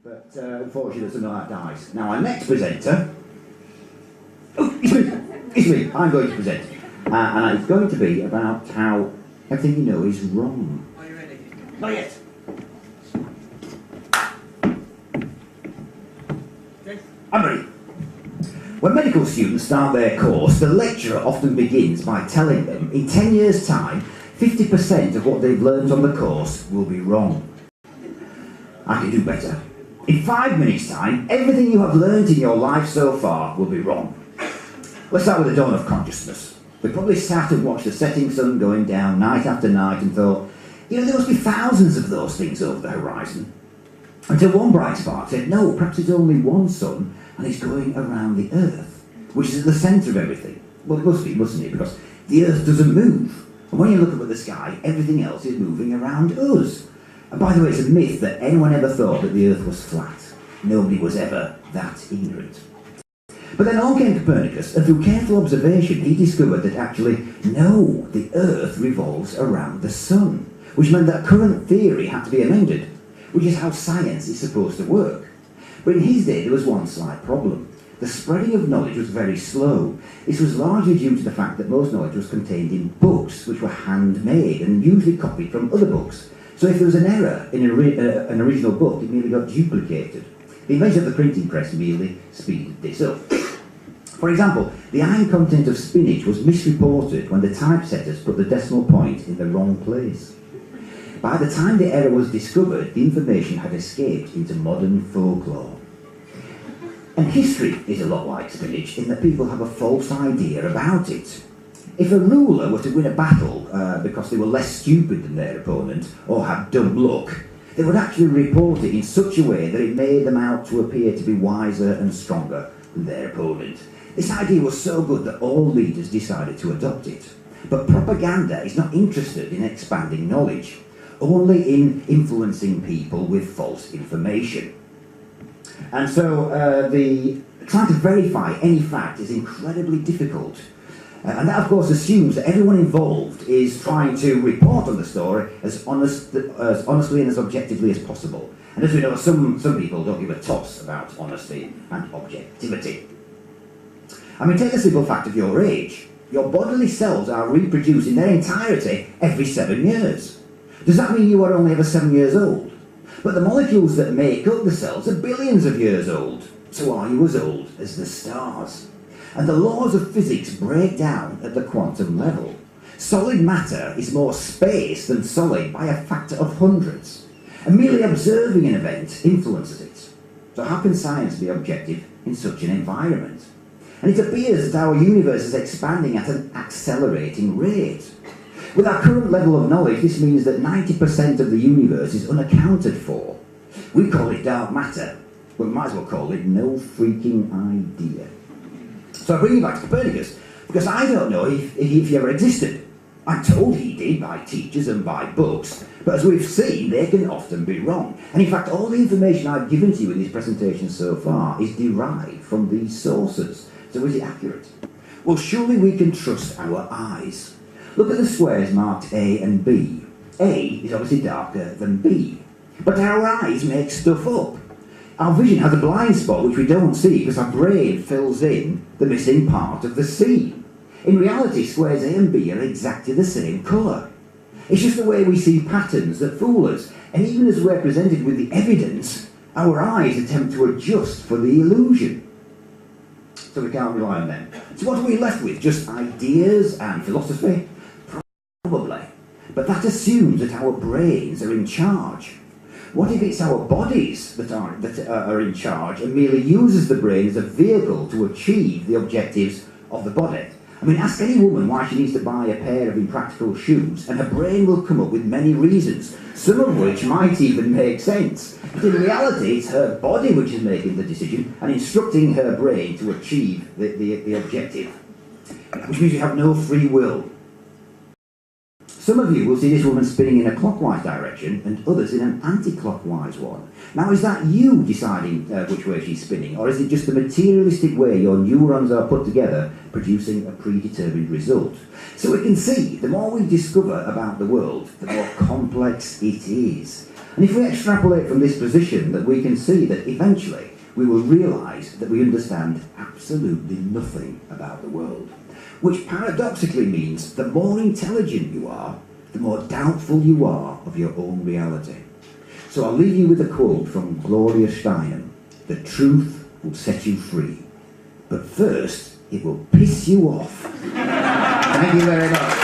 but unfortunately there's no that dies. Now our next presenter, it's me, I'm going to present. And it's going to be about how everything you know is wrong. Are you ready? Not yet. Okay. I'm ready. When medical students start their course, the lecturer often begins by telling them in 10 years' time, 50% of what they've learned on the course will be wrong. I can do better. In 5 minutes' time, everything you have learned in your life so far will be wrong. Let's start with the dawn of consciousness. We probably sat and watched the setting sun going down night after night and thought, you know, there must be thousands of those things over the horizon. Until one bright spark said, no, perhaps it's only one sun and it's going around the Earth, which is at the centre of everything. Well, it must be, mustn't it? Because the Earth doesn't move. And when you look up at the sky, everything else is moving around us. And by the way, it's a myth that anyone ever thought that the Earth was flat. Nobody was ever that ignorant. But then along came Copernicus, and through careful observation, he discovered that actually, no, the Earth revolves around the Sun, which meant that current theory had to be amended, which is how science is supposed to work. But in his day, there was one slight problem. The spreading of knowledge was very slow. This was largely due to the fact that most knowledge was contained in books, which were handmade and usually copied from other books. So if there was an error in an original book, it merely got duplicated. The invention of the printing press merely speeded this up. For example, the iron content of spinach was misreported when the typesetters put the decimal point in the wrong place. By the time the error was discovered, the information had escaped into modern folklore. And history is a lot like spinach in that people have a false idea about it. If a ruler were to win a battle because they were less stupid than their opponent or had dumb luck, they would actually report it in such a way that it made them out to appear to be wiser and stronger than their opponent. This idea was so good that all leaders decided to adopt it. But propaganda is not interested in expanding knowledge, only in influencing people with false information. And so trying to verify any fact is incredibly difficult. And that, of course, assumes that everyone involved is trying to report on the story as honestly and as objectively as possible. And as we know, some people don't give a toss about honesty and objectivity. I mean, take the simple fact of your age. Your bodily cells are reproduced in their entirety every 7 years. Does that mean you are only ever 7 years old? But the molecules that make up the cells are billions of years old. So are you as old as the stars? And the laws of physics break down at the quantum level. Solid matter is more space than solid by a factor of hundreds. And merely observing an event influences it. So how can science be objective in such an environment? And it appears that our universe is expanding at an accelerating rate. With our current level of knowledge, this means that 90% of the universe is unaccounted for. We call it dark matter, but we might as well call it no freaking idea. So I bring you back to Copernicus, because I don't know if he ever existed. I'm told he did by teachers and by books, but as we've seen, they can often be wrong. And in fact, all the information I've given to you in this presentation so far is derived from these sources. So is it accurate? Well, surely we can trust our eyes. Look at the squares marked A and B. A is obviously darker than B. But our eyes make stuff up. Our vision has a blind spot which we don't see because our brain fills in the missing part of the scene. In reality, squares A and B are exactly the same colour. It's just the way we see patterns that fool us. And even as we're presented with the evidence, our eyes attempt to adjust for the illusion. So we can't rely on them. So what are we left with? Just ideas and philosophy? Probably. But that assumes that our brains are in charge. What if it's our bodies that are in charge and merely uses the brain as a vehicle to achieve the objectives of the body? I mean, ask any woman why she needs to buy a pair of impractical shoes, and her brain will come up with many reasons, some of which might even make sense. But in reality, it's her body which is making the decision and instructing her brain to achieve the objective, which means you have no free will. Some of you will see this woman spinning in a clockwise direction and others in an anti-clockwise one. Now, is that you deciding which way she's spinning, or is it just the materialistic way your neurons are put together, producing a predetermined result? So we can see, the more we discover about the world, the more complex it is. And if we extrapolate from this position, that we can see that eventually we will realise that we understand absolutely nothing about the world. Which paradoxically means the more intelligent you are, the more doubtful you are of your own reality. So I'll leave you with a quote from Gloria Steinem: "The truth will set you free, but first it will piss you off." Thank you very much.